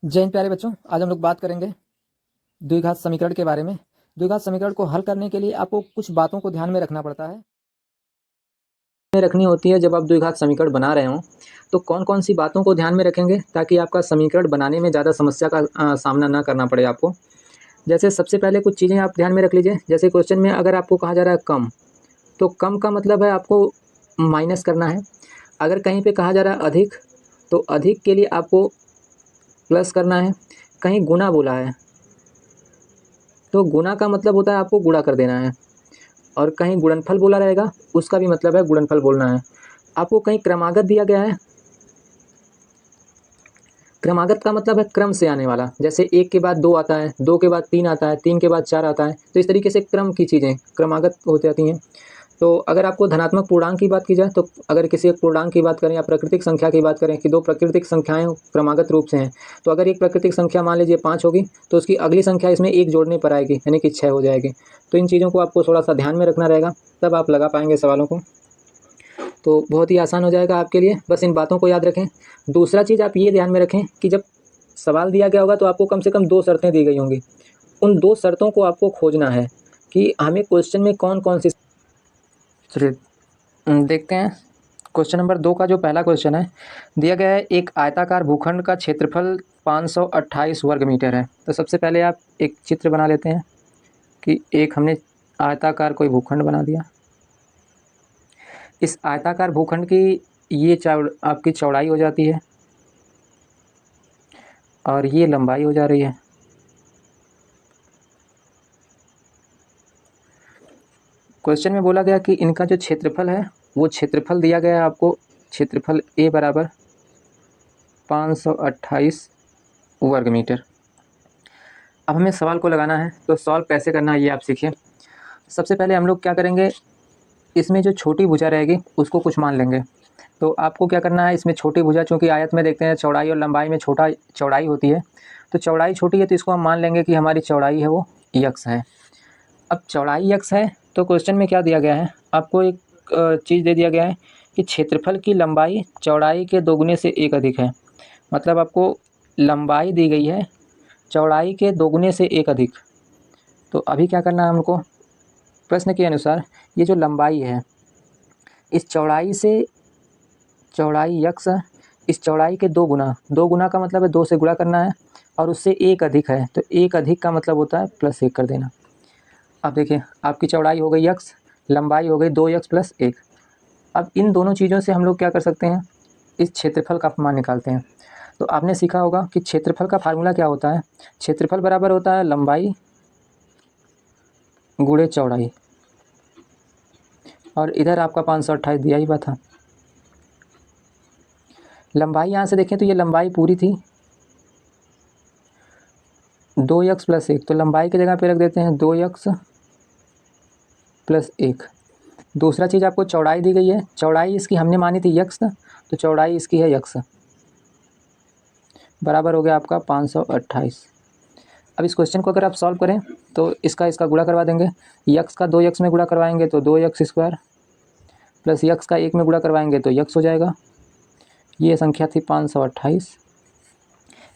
जय हिंद प्यारे बच्चों। आज हम लोग बात करेंगे द्विघात समीकरण के बारे में। द्विघात समीकरण को हल करने के लिए आपको कुछ बातों को ध्यान में रखना पड़ता है, रखनी होती है जब आप द्विघात समीकरण बना रहे हो। तो कौन कौन सी बातों को ध्यान में रखेंगे ताकि आपका समीकरण बनाने में ज़्यादा समस्या का सामना ना करना पड़े आपको। जैसे सबसे पहले कुछ चीज़ें आप ध्यान में रख लीजिए। जैसे क्वेश्चन में अगर आपको कहा जा रहा है कम, तो कम का मतलब है आपको माइनस करना है। अगर कहीं पे कहा जा रहा है अधिक, तो अधिक के लिए आपको प्लस करना है। कहीं गुना बोला है तो गुना का मतलब होता है आपको गुणा कर देना है। और कहीं गुणनफल बोला रहेगा, उसका भी मतलब है गुणनफल बोलना है। आपको कहीं क्रमागत दिया गया है। क्रमागत का मतलब है क्रम से आने वाला। जैसे एक के बाद दो आता है, दो के बाद तीन आता है, तीन के बाद चार आता है। तो इस तरीके से क्रम की चीज़ें क्रमागत हो जाती हैं। तो अगर आपको धनात्मक पूर्णांक की बात की जाए, तो अगर किसी एक पूर्णांक की बात करें या प्राकृतिक संख्या की बात करें कि दो प्राकृतिक संख्याएं क्रमागत रूप से हैं, तो अगर एक प्राकृतिक संख्या मान लीजिए 5 होगी, तो उसकी अगली संख्या इसमें एक जोड़ने पर आएगी, यानी कि 6 हो जाएगी। तो इन चीज़ों को आपको थोड़ा सा ध्यान में रखना रहेगा, तब आप लगा पाएंगे सवालों को। तो बहुत ही आसान हो जाएगा आपके लिए, बस इन बातों को याद रखें। दूसरा चीज़ आप ये ध्यान में रखें कि जब सवाल दिया गया होगा तो आपको कम से कम 2 शर्तें दी गई होंगी। उन 2 शर्तों को आपको खोजना है कि हमें क्वेश्चन में कौन-कौन सी। चलिए देखते हैं। क्वेश्चन नंबर 2 का जो पहला क्वेश्चन है, दिया गया है एक आयताकार भूखंड का क्षेत्रफल 528 वर्ग मीटर है। तो सबसे पहले आप एक चित्र बना लेते हैं कि एक हमने आयताकार कोई भूखंड बना दिया। इस आयताकार भूखंड की ये आपकी चौड़ाई हो जाती है और ये लंबाई हो जा रही है। क्वेश्चन में बोला गया कि इनका जो क्षेत्रफल है, वो क्षेत्रफल दिया गया है आपको। क्षेत्रफल ए बराबर 528 वर्ग मीटर। अब हमें सवाल को लगाना है, तो सॉल्व कैसे करना है ये आप सीखिए। सबसे पहले हम लोग क्या करेंगे, इसमें जो छोटी भुजा रहेगी उसको कुछ मान लेंगे। तो आपको क्या करना है, इसमें छोटी भुजा, चूँकि आयत में देखते हैं चौड़ाई और लंबाई में छोटा चौड़ाई होती है, तो चौड़ाई छोटी है तो इसको हम मान लेंगे कि हमारी चौड़ाई है वो यक्स है। अब चौड़ाई यक्स है तो क्वेश्चन में क्या दिया गया है, आपको एक चीज़ दे दिया गया है कि क्षेत्रफल की लंबाई चौड़ाई के दोगुने से एक अधिक है। मतलब आपको लंबाई दी गई है चौड़ाई के दोगुने से एक अधिक। तो अभी क्या करना है हमको, प्रश्न के अनुसार ये जो लंबाई है, इस चौड़ाई से, चौड़ाई यक्स, इस चौड़ाई के दो गुना का मतलब है 2 से गुणा करना है, और उससे एक अधिक है तो एक अधिक का मतलब होता है +1 कर देना। अब देखिए आपकी चौड़ाई हो गई यक्स, लंबाई हो गई 2x + 1। अब इन दोनों चीज़ों से हम लोग क्या कर सकते हैं, इस क्षेत्रफल का मान निकालते हैं। तो आपने सीखा होगा कि क्षेत्रफल का फार्मूला क्या होता है। क्षेत्रफल बराबर होता है लंबाई गुणे चौड़ाई, और इधर आपका 528 दिया ही हुआ था। लंबाई यहाँ से देखें तो ये लंबाई पूरी थी 2x + 1, तो लंबाई की जगह पे रख देते हैं 2x + 1। दूसरा चीज़ आपको चौड़ाई दी गई है, चौड़ाई इसकी हमने मानी थी यक्स, तो चौड़ाई इसकी है यक्स, बराबर हो गया आपका 528। अब इस क्वेश्चन को अगर आप सॉल्व करें तो इसका गुणा करवा देंगे। यक्स का 2x में गुणा करवाएंगे तो 2x² प्लस यक्स का 1 में गुणा करवाएंगे तो यक्स हो जाएगा। ये संख्या थी 528।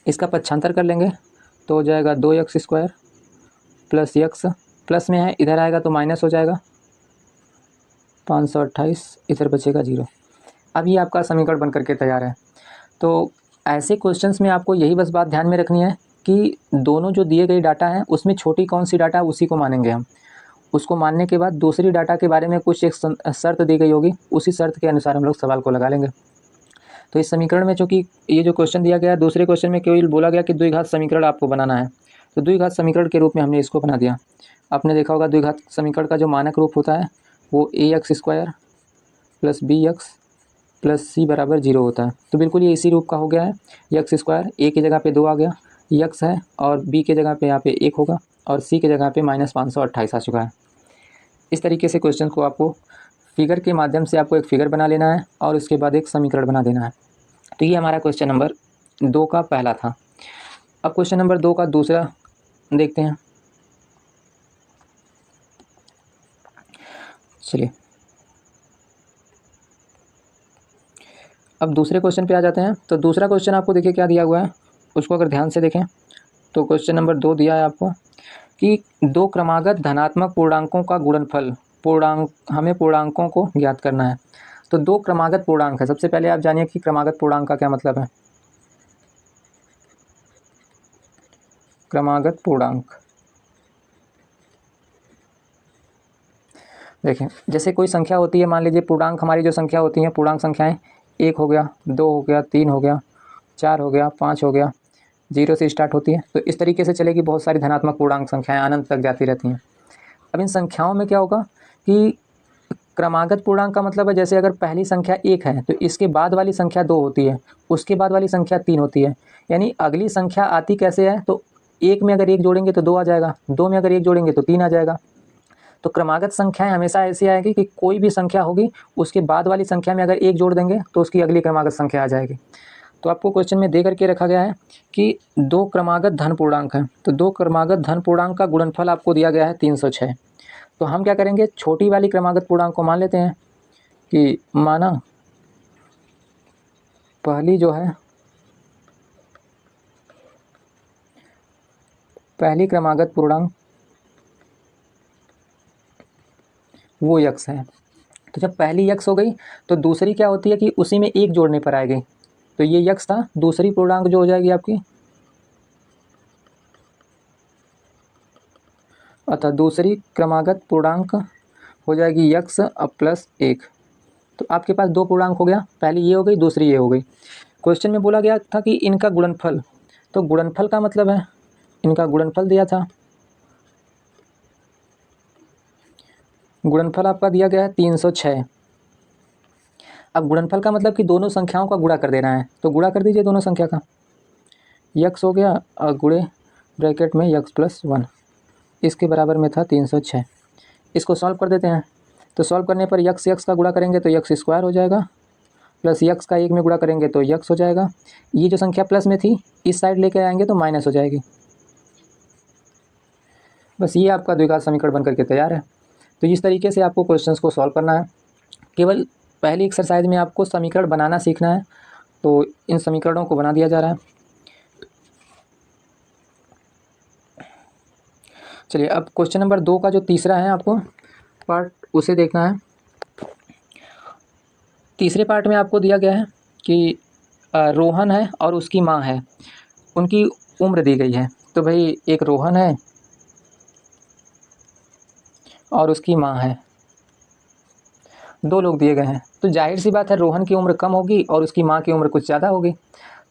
इसका पक्षांतर कर लेंगे तो हो जाएगा 2x² प्लस यक्स, प्लस में है इधर आएगा तो माइनस हो जाएगा 528, इधर बचेगा 0। अब ये आपका समीकरण बन करके तैयार है। तो ऐसे क्वेश्चंस में आपको यही बस बात ध्यान में रखनी है कि दोनों जो दिए गए डाटा हैं उसमें छोटी कौन सी डाटा उसी को मानेंगे हम। उसको मानने के बाद दूसरी डाटा के बारे में कुछ एक शर्त दी गई होगी, उसी शर्त के अनुसार हम लोग सवाल को लगा लेंगे। तो इस समीकरण में चूँकि ये जो क्वेश्चन दिया गया है, दूसरे क्वेश्चन में केवल बोला गया कि द्विघात समीकरण आपको बनाना है, तो द्विघात समीकरण के रूप में हमने इसको बना दिया। आपने देखा होगा द्विघात समीकरण का जो मानक रूप होता है वो ax² + bx + c = 0 होता है। तो बिल्कुल ये इसी रूप का हो गया है। x², a की जगह पे 2 आ गया, x है, और b की जगह पे यहाँ पे 1 होगा, और c की जगह पे -528 आ चुका है। इस तरीके से क्वेश्चन को आपको फिगर के माध्यम से आपको एक फिगर बना लेना है और उसके बाद एक समीकरण बना देना है। तो ये हमारा क्वेश्चन नंबर 2 का पहला था। अब क्वेश्चन नंबर 2 का दूसरा देखते हैं। चलिए अब दूसरे क्वेश्चन पे आ जाते हैं। तो दूसरा क्वेश्चन आपको देखिए क्या दिया हुआ है, उसको अगर ध्यान से देखें तो क्वेश्चन नंबर 2 दिया है आपको कि दो क्रमागत धनात्मक पूर्णांकों का गुणनफल, हमें पूर्णांकों को ज्ञात करना है। तो दो क्रमागत पूर्णांक है। सबसे पहले आप जानिए कि क्रमागत पूर्णांक का क्या मतलब है। क्रमागत पूर्णांक, देखें जैसे कोई संख्या होती है, मान लीजिए पूर्णांक, हमारी जो संख्या होती है पूर्णांक संख्याएं 1 हो गया, 2 हो गया, 3 हो गया, 4 हो गया, 5 हो गया, 0 से स्टार्ट होती है। तो इस तरीके से चलेगी, बहुत सारी धनात्मक पूर्णांक संख्याएं अनंत तक जाती रहती हैं। अब इन संख्याओं में क्या होगा कि क्रमागत पूर्णांक का मतलब है जैसे अगर पहली संख्या 1 है तो इसके बाद वाली संख्या 2 होती है, उसके बाद वाली संख्या 3 होती है, यानी अगली संख्या आती कैसे है, तो 1 में अगर 1 जोड़ेंगे तो 2 आ जाएगा, 2 में अगर 1 जोड़ेंगे तो 3 आ जाएगा। तो क्रमागत संख्याएं हमेशा ऐसी आएगी कि कोई भी संख्या होगी उसके बाद वाली संख्या में अगर 1 जोड़ देंगे तो उसकी अगली क्रमागत संख्या आ जाएगी। तो आपको क्वेश्चन में दे करके रखा गया है कि दो क्रमागत धन पूर्णांक हैं, तो दो क्रमागत धन पूर्णांक का गुणनफल आपको दिया गया है 306। तो हम क्या करेंगे, छोटी वाली क्रमागत पूर्णांक को मान लेते हैं कि माना पहली जो है, पहली क्रमागत पूर्णांक वो यक्स है। तो जब पहली यक्स हो गई तो दूसरी क्या होती है कि उसी में 1 जोड़ने पर आएगी। तो ये यक्स था, दूसरी पूर्णांक जो हो जाएगी आपकी, अतः दूसरी क्रमागत पूर्णांक हो जाएगी यक्स अब प्लस 1। तो आपके पास दो पूर्णांक हो गया, पहली ये हो गई, दूसरी ये हो गई। क्वेश्चन में बोला गया था कि इनका गुणनफल, तो गुणनफल का मतलब है इनका गुणनफल दिया था, गुणनफल आपका दिया गया है 306। अब गुणनफल का मतलब कि दोनों संख्याओं का गुणा कर देना है, तो गुणा कर दीजिए दोनों संख्या का, यक्स हो गया और गुणे ब्रैकेट में यक्स प्लस 1, इसके बराबर में था 306। इसको सॉल्व कर देते हैं, तो सॉल्व करने पर यक्स यक्स का गुणा करेंगे तो यक्स स्क्वायर हो जाएगा, प्लस यक्स का 1 में गुणा करेंगे तो यक्स हो जाएगा। ये जो संख्या प्लस में थी इस साइड लेके आएंगे तो माइनस हो जाएगी। बस ये आपका द्विघात समीकरण बन करके तैयार है। तो इस तरीके से आपको क्वेश्चंस को सॉल्व करना है। केवल पहली एक्सरसाइज में आपको समीकरण बनाना सीखना है, तो इन समीकरणों को बना दिया जा रहा है। चलिए अब क्वेश्चन नंबर 2 का जो तीसरा है आपको पार्ट, उसे देखना है। तीसरे पार्ट में आपको दिया गया है कि रोहन है और उसकी माँ है, उनकी उम्र दी गई है। तो भाई एक रोहन है और उसकी माँ है, दो लोग दिए गए हैं, तो जाहिर सी बात है रोहन की उम्र कम होगी और उसकी माँ की उम्र कुछ ज़्यादा होगी।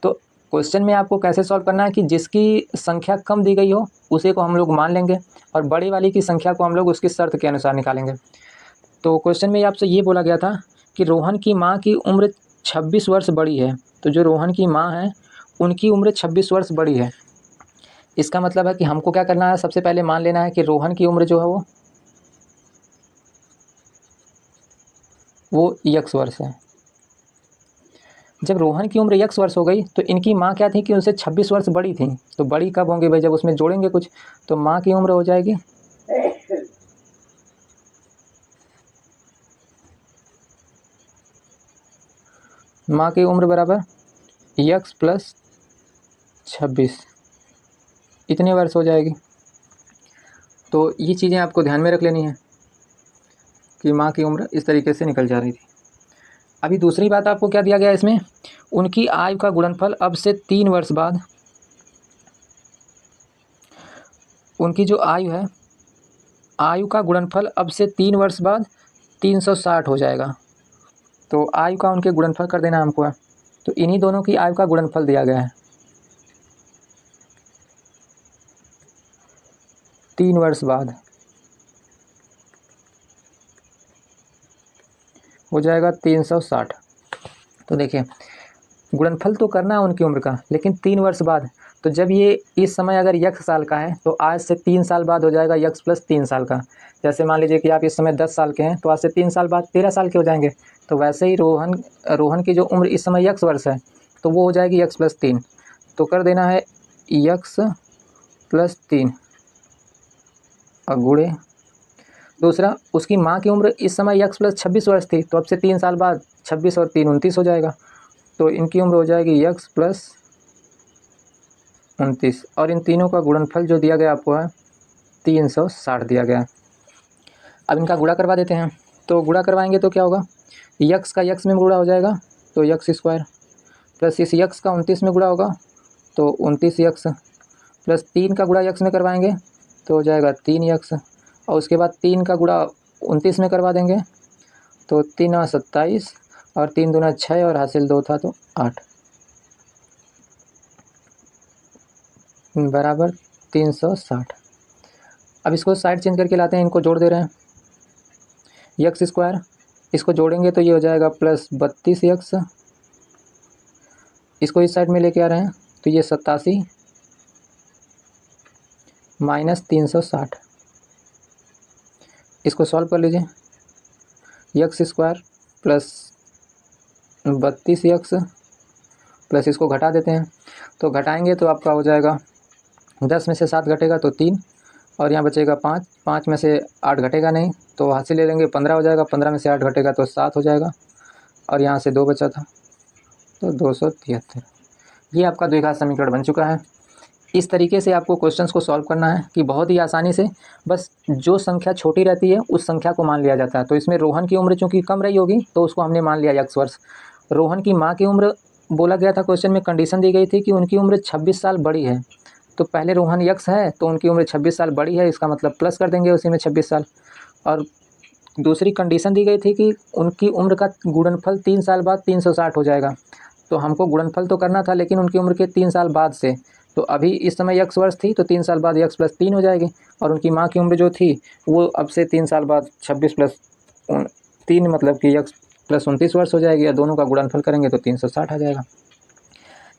तो क्वेश्चन में आपको कैसे सॉल्व करना है कि जिसकी संख्या कम दी गई हो उसे को हम लोग मान लेंगे और बड़ी वाली की संख्या को हम लोग उसकी शर्त के अनुसार निकालेंगे। तो क्वेश्चन में आपसे ये बोला गया था कि रोहन की माँ की उम्र 26 वर्ष बड़ी है। तो जो रोहन की माँ है उनकी उम्र 26 वर्ष बड़ी है। इसका मतलब है कि हमको क्या करना है, सबसे पहले मान लेना है कि रोहन की उम्र जो है वो यक्स वर्ष है। जब रोहन की उम्र यक्स वर्ष हो गई तो इनकी माँ क्या थी कि उनसे 26 वर्ष बड़ी थी। तो बड़ी कब होंगी भाई, जब उसमें जोड़ेंगे कुछ, तो माँ की उम्र हो जाएगी माँ की उम्र बराबर यक्स प्लस 26, इतने वर्ष हो जाएगी। तो ये चीज़ें आपको ध्यान में रख लेनी है कि माँ की उम्र इस तरीके से निकल जा रही थी। अभी दूसरी बात आपको क्या दिया गया इसमें, उनकी आयु का गुणनफल अब से 3 वर्ष बाद, उनकी जो आयु है, आयु का गुणनफल अब से 3 वर्ष बाद 360 हो जाएगा। तो आयु का उनके गुणनफल कर देना हमको है। तो इन्हीं दोनों की आयु का गुणनफल दिया गया है 3 वर्ष बाद, हो जाएगा 360। तो देखिए गुणनफल तो करना है उनकी उम्र का, लेकिन 3 वर्ष बाद, तो जब ये इस समय अगर यक्स साल का है तो आज से 3 साल बाद हो जाएगा यक्स प्लस 3 साल का। जैसे मान लीजिए कि आप इस समय 10 साल के हैं तो आज से 3 साल बाद 13 साल के हो जाएंगे। तो वैसे ही रोहन की जो उम्र इस समय यक्स वर्ष है तो वो हो जाएगी यक्स प्लस 3। तो कर देना है यक्स प्लस 3 और गुणे, दूसरा उसकी माँ की उम्र इस समय यक्स प्लस 26 वर्ष थी, तो अब से 3 साल बाद 26 और 3 29 हो जाएगा। तो इनकी उम्र हो जाएगी यक्स प्लस 29 और इन तीनों का गुणनफल जो दिया गया आपको है 360 दिया गया है। अब इनका गुणा करवा देते हैं। तो गुणा करवाएंगे तो क्या होगा, यक्स का यक्स में गुणा हो जाएगा तो यक्स स्क्वायर प्लस इस यक्स का 29 में गुणा होगा तो 29 यक्स प्लस 3 का गुणा यक्स में करवाएंगे तो हो जाएगा 3 यक्स और उसके बाद 3 का गुणा 29 में करवा देंगे तो 3 और 27 और 3 दूना 6 और हासिल 2 था तो 8 बराबर 360। अब इसको साइड चेंज करके लाते हैं, इनको जोड़ दे रहे हैं। यक्स स्क्वायर इसको जोड़ेंगे तो ये हो जाएगा प्लस 32 यक्स, इसको इस साइड में लेके आ रहे हैं तो ये 87 माइनस 360। इसको सॉल्व कर लीजिए, x square plus 32 x plus इसको घटा देते हैं तो घटाएंगे तो आपका हो जाएगा 10 में से 7 घटेगा तो 3 और यहाँ बचेगा 5, 5 में से 8 घटेगा नहीं तो हासिल ले लेंगे 15 हो जाएगा, 15 में से 8 घटेगा तो 7 हो जाएगा और यहाँ से 2 बचा था तो 273। ये आपका द्विघात समीकरण बन चुका है। इस तरीके से आपको क्वेश्चंस को सॉल्व करना है कि बहुत ही आसानी से, बस जो संख्या छोटी रहती है उस संख्या को मान लिया जाता है। तो इसमें रोहन की उम्र चूंकि कम रही होगी तो उसको हमने मान लिया x वर्ष। रोहन की माँ की उम्र बोला गया था, क्वेश्चन में कंडीशन दी गई थी कि उनकी उम्र 26 साल बड़ी है, तो पहले रोहन x है तो उनकी उम्र 26 साल बड़ी है, इसका मतलब प्लस कर देंगे उसी में 26 साल। और दूसरी कंडीशन दी गई थी कि उनकी उम्र का गुणनफल 3 साल बाद 360 हो जाएगा। तो हमको गुणनफल तो करना था लेकिन उनकी उम्र के 3 साल बाद से, तो अभी इस समय x वर्ष थी तो 3 साल बाद x प्लस 3 हो जाएगी और उनकी माँ की उम्र जो थी वो अब से 3 साल बाद 26 प्लस 3 मतलब कि x प्लस 29 वर्ष हो जाएगी और दोनों का गुणनफल करेंगे तो 360 आ जाएगा।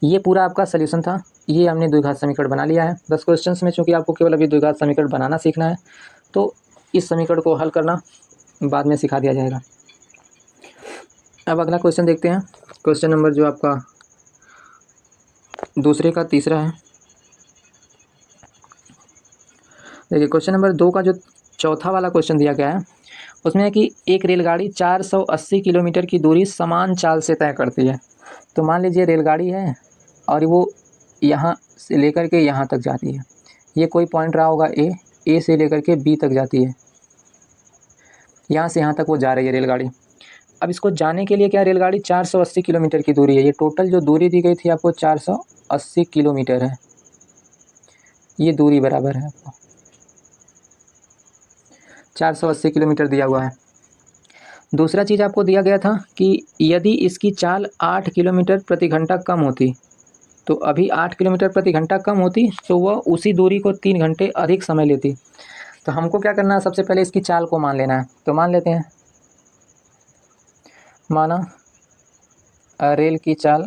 ये पूरा आपका सल्यूशन था। ये हमने द्विघात समीकरण बना लिया है 10 क्वेश्चंस में। चूँकि आपको केवल अभी द्विघात समीकरण बनाना सीखना है तो इस समीकरण को हल करना बाद में सिखा दिया जाएगा। अब अगला क्वेश्चन देखते हैं। क्वेश्चन नंबर जो आपका दूसरे का तीसरा है। देखिए क्वेश्चन नंबर 2 का जो चौथा वाला क्वेश्चन दिया गया है उसमें है कि एक रेलगाड़ी 480 किलोमीटर की दूरी समान चाल से तय करती है। तो मान लीजिए रेलगाड़ी है और वो यहाँ से लेकर के यहाँ तक जाती है। ये कोई पॉइंट रहा होगा ए से लेकर के बी तक जाती है, यहाँ से यहाँ तक वो जा रही है रेलगाड़ी। अब इसको जाने के लिए क्या, रेलगाड़ी 480 किलोमीटर की दूरी है। ये टोटल जो दूरी दी गई थी आपको 480 किलोमीटर है, ये दूरी बराबर है आपको 480 किलोमीटर दिया हुआ है। दूसरा चीज़ आपको दिया गया था कि यदि इसकी चाल 8 किलोमीटर प्रति घंटा कम होती, तो अभी 8 किलोमीटर प्रति घंटा कम होती तो वह उसी दूरी को 3 घंटे अधिक समय लेती। तो हमको क्या करना है, सबसे पहले इसकी चाल को मान लेना है। तो मान लेते हैं, माना रेल की चाल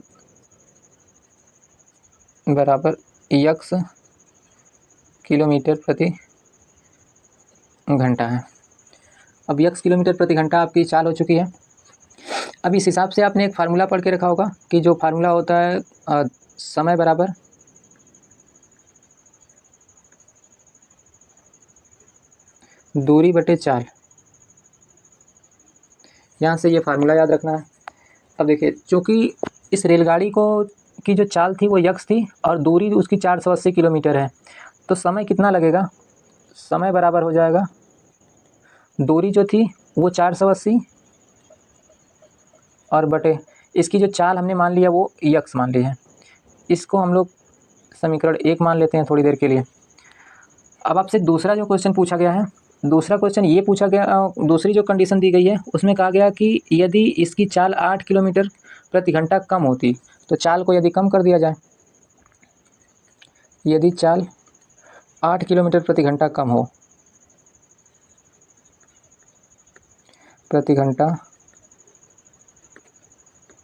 बराबर x किलोमीटर प्रति घंटा है। अब x किलोमीटर प्रति घंटा आपकी चाल हो चुकी है। अब इस हिसाब से आपने एक फार्मूला पढ़ के रखा होगा कि जो फार्मूला होता है समय बराबर दूरी बटे चाल, यहाँ से ये फार्मूला याद रखना है। अब देखिए चूँकि इस रेलगाड़ी को की जो चाल थी वो x थी और दूरी उसकी 480 किलोमीटर है, तो समय कितना लगेगा, समय बराबर हो जाएगा दूरी जो थी वो 480 और बटे इसकी जो चाल हमने मान लिया वो x मान ली है। इसको हम लोग समीकरण 1 मान लेते हैं थोड़ी देर के लिए। अब आपसे दूसरा जो क्वेश्चन पूछा गया है, दूसरा क्वेश्चन ये पूछा गया, दूसरी जो कंडीशन दी गई है उसमें कहा गया कि यदि इसकी चाल 8 किलोमीटर प्रति घंटा कम होती, तो चाल को यदि कम कर दिया जाए, यदि चाल 8 किलोमीटर प्रति घंटा कम हो, प्रति घंटा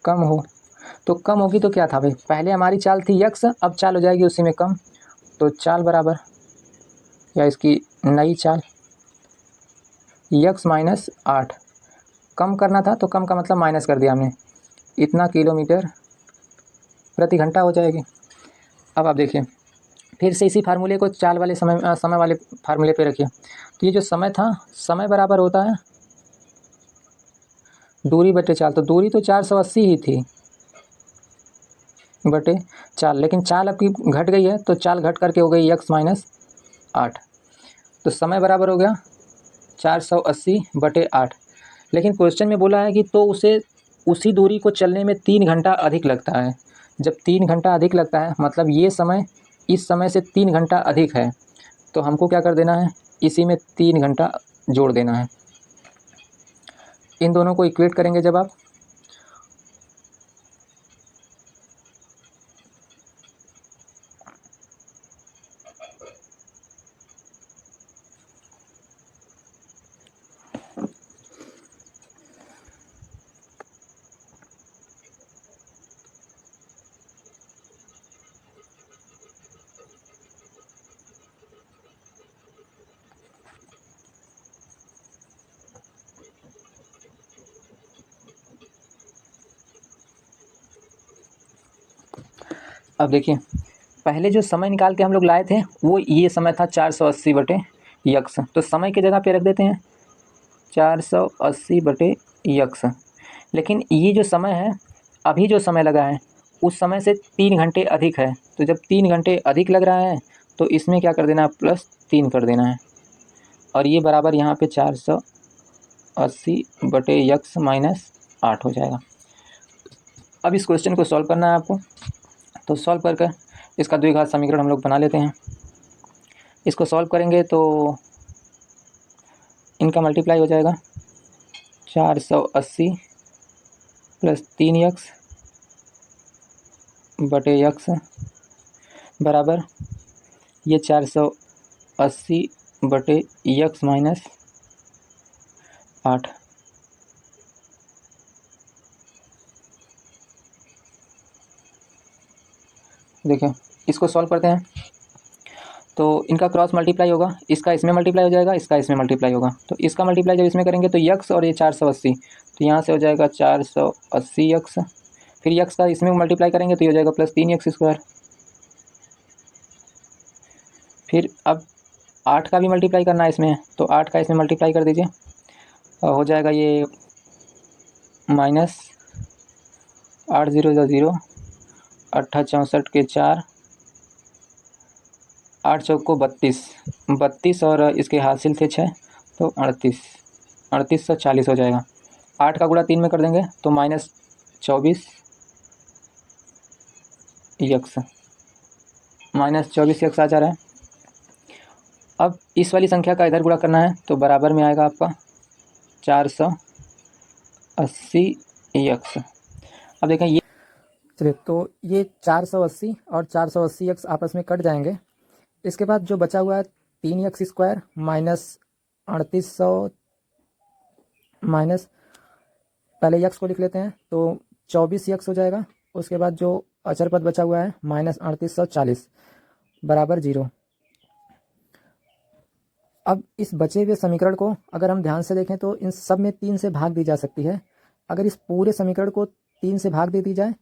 कम हो, तो कम होगी तो क्या था भाई, पहले हमारी चाल थी x, अब चाल हो जाएगी उसी में कम, तो चाल बराबर या इसकी नई चाल x माइनस 8, कम करना था तो कम का मतलब माइनस कर दिया हमने, इतना किलोमीटर प्रति घंटा हो जाएगी। अब आप देखिए फिर से इसी फार्मूले को चाल वाले समय वाले फार्मूले पे रखिए। तो ये जो समय था, समय बराबर होता है दूरी बटे चाल, तो दूरी तो 480 ही थी, बटे चाल, लेकिन चाल आपकी घट गई है तो चाल घट करके हो गई x माइनस 8। तो समय बराबर हो गया 480/8। लेकिन क्वेश्चन में बोला है कि तो उसे उसी दूरी को चलने में 3 घंटा अधिक लगता है। जब 3 घंटा अधिक लगता है मतलब ये समय इस समय से 3 घंटा अधिक है, तो हमको क्या कर देना है, इसी में 3 घंटा जोड़ देना है। इन दोनों को इक्वेट करेंगे जब आप, अब देखिए पहले जो समय निकाल के हम लोग लाए थे वो ये समय था 480/x। तो समय की जगह पे रख देते हैं 480/x। लेकिन ये जो समय है, अभी जो समय लगा है उस समय से 3 घंटे अधिक है। तो जब 3 घंटे अधिक लग रहा है तो इसमें क्या कर देना है, +3 कर देना है। और ये बराबर यहाँ पे 480/x माइनस 8 हो जाएगा। अब इस क्वेश्चन को सॉल्व करना है आपको। तो सॉल्व कर कर इसका द्विघात समीकरण हम लोग बना लेते हैं। इसको सॉल्व करेंगे तो इनका मल्टीप्लाई हो जाएगा 480 + 3x/x बराबर ये 480/x माइनस 8। देखिए इसको सॉल्व करते हैं तो इनका क्रॉस मल्टीप्लाई होगा, इसका इसमें मल्टीप्लाई हो जाएगा, इसका इसमें मल्टीप्लाई होगा। तो इसका मल्टीप्लाई जब इसमें करेंगे तो x और ये 480, तो यहाँ से हो जाएगा 480x। फिर x का इसमें मल्टीप्लाई करेंगे तो ये हो जाएगा +3x²। फिर अब 8 का भी मल्टीप्लाई करना है इसमें, तो 8 का इसमें मल्टीप्लाई कर दीजिए, हो जाएगा ये -8 0 0 8 64 के 4, 8 चौक को 32 और इसके हासिल थे 6, तो 38 हो जाएगा। 8 का गुणा 3 में कर देंगे तो -24x आ जा रहा है। अब इस वाली संख्या का इधर गुणा करना है तो बराबर में आएगा आपका 480x। अब देखें ये, चलिए तो ये 480 और 480x आपस में कट जाएंगे। इसके बाद जो बचा हुआ है 3x² माइनस 3800 माइनस, पहले x को लिख लेते हैं तो 24x हो जाएगा। उसके बाद जो अचर पद बचा हुआ है -3840 बराबर 0। अब इस बचे हुए समीकरण को अगर हम ध्यान से देखें तो इन सब में 3 से भाग दी जा सकती है। अगर इस पूरे समीकरण को 3 से भाग दे दी जाए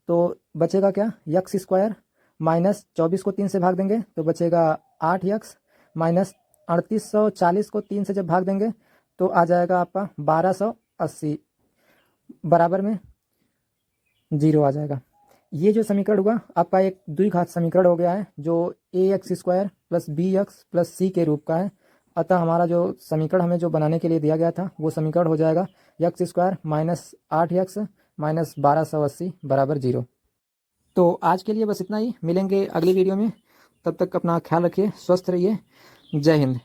तो बचेगा क्या, x² माइनस 24 को 3 से भाग देंगे तो बचेगा 8x माइनस 3840 को 3 से जब भाग देंगे तो आ जाएगा आपका 1280 बराबर में 0 आ जाएगा। ये जो समीकरण हुआ आपका एक द्विघात समीकरण हो गया है जो ax² + bx + c के रूप का है। अतः हमारा जो समीकरण हमें जो बनाने के लिए दिया गया था वो समीकरण हो जाएगा x² माइनस 8x माइनस 1280 बराबर 0। तो आज के लिए बस इतना ही, मिलेंगे अगली वीडियो में। तब तक अपना ख्याल रखिए, स्वस्थ रहिए। जय हिंद।